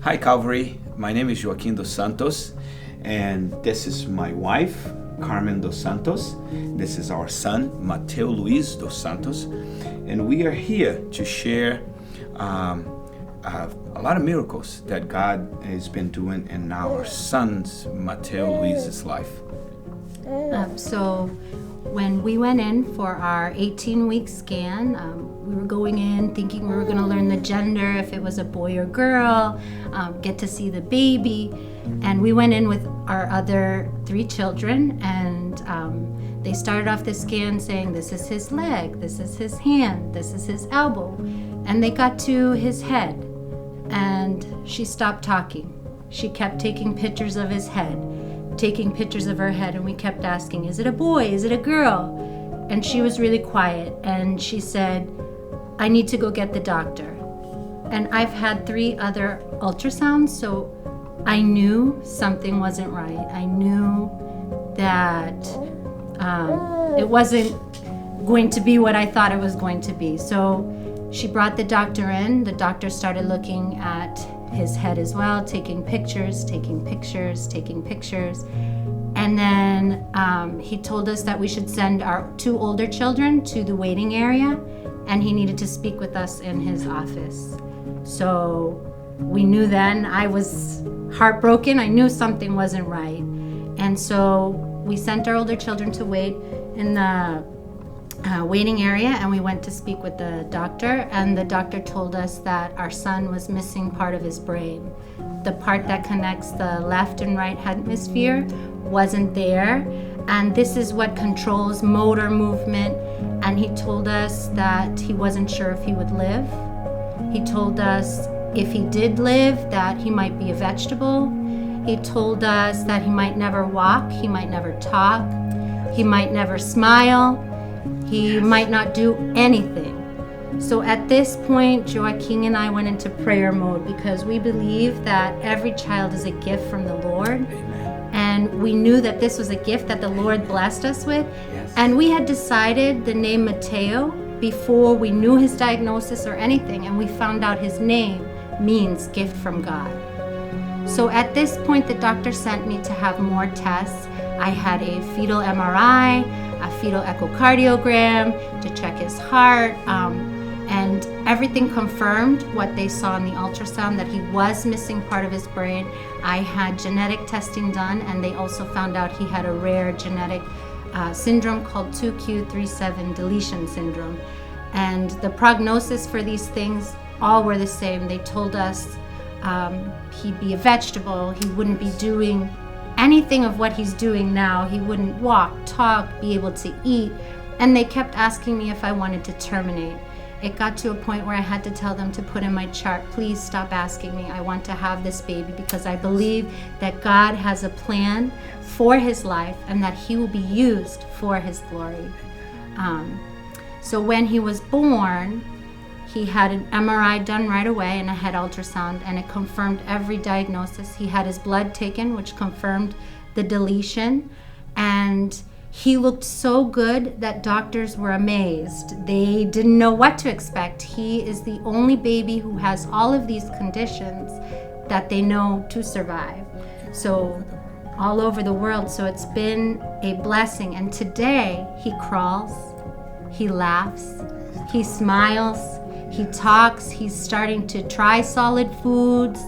Hi, Calvary. My name is Joaquin dos Santos, and this is my wife, Carmen dos Santos. This is our son, Mateo Luis dos Santos, and we are here to share a lot of miracles that God has been doing in our son's, Mateo Luis's life. So when we went in for our 18-week scan, we were going in thinking we were going to learn the gender, if it was a boy or girl, get to see the baby. And we went in with our other 3 children, and they started off the scan saying, this is his leg, this is his hand, this is his elbow. And they got to his head, and she stopped talking. She kept taking pictures of his head, taking pictures of her head, and we kept asking, is it a boy, is it a girl? And she was really quiet, and she said, I need to go get the doctor. And I've had 3 other ultrasounds, so I knew something wasn't right. I knew that it wasn't going to be what I thought it was going to be. So she brought the doctor in. The doctor started looking at his head as well, taking pictures. And then he told us that we should send our 2 older children to the waiting area, and he needed to speak with us in his office. So we knew then. I was heartbroken. I knew something wasn't right. And so we sent our older children to wait in the waiting area, and we went to speak with the doctor, and the doctor told us that our son was missing part of his brain. The part that connects the left and right hemisphere wasn't there, and this is what controls motor movement. And he told us that he wasn't sure if he would live. He told us if he did live, that he might be a vegetable. He told us that he might never walk, he might never talk, he might never smile, he might not do anything. So at this point, Joaquin and I went into prayer mode, because we believe that every child is a gift from the Lord. Amen. And we knew that this was a gift that the Lord blessed us with. Yes. And we had decided the name Mateo before we knew his diagnosis or anything, and we found out his name means gift from God. So at this point, the doctor sent me to have more tests. I had a fetal MRI, a fetal echocardiogram to check his heart, and everything confirmed what they saw in the ultrasound, that he was missing part of his brain. I had genetic testing done, and they also found out he had a rare genetic syndrome called 2q37 deletion syndrome. And the prognosis for these things all were the same. They told us he'd be a vegetable, he wouldn't be doing anything of what he's doing now. He wouldn't walk, talk, be able to eat. And they kept asking me if I wanted to terminate. It got to a point where I had to tell them to put in my chart, please stop asking me. I want to have this baby, because I believe that God has a plan for his life and that he will be used for his glory. So when he was born, he had an MRI done right away and a head ultrasound, and it confirmed every diagnosis. He had his blood taken, which confirmed the deletion, and he looked so good that doctors were amazed. They didn't know what to expect. He is the only baby who has all of these conditions that they know to survive. So all over the world. So it's been a blessing. And today he crawls, he laughs, he smiles, he talks, he's starting to try solid foods.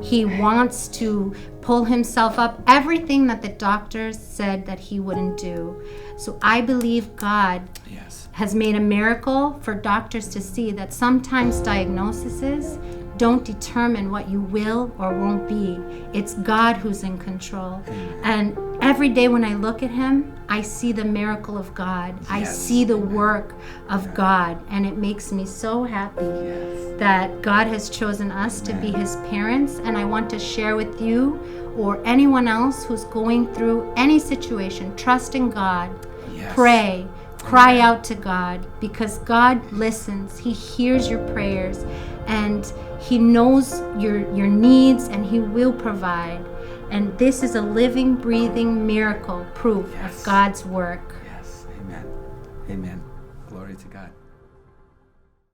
He wants to pull himself up, everything that the doctors said that he wouldn't do. So I believe God has made a miracle for doctors to see that sometimes diagnoses don't determine what you will or won't be. It's God who's in control. And every day when I look at him, I see the miracle of God. I see the work of God, and it makes me so happy that God has chosen us to be his parents. And I want to share with you or anyone else who's going through any situation, trust in God, pray, cry out to God, because God listens. He hears your prayers, and he knows your needs, and he will provide. And this is a living, breathing miracle proof of God's work. Yes, amen. Amen. Glory to God.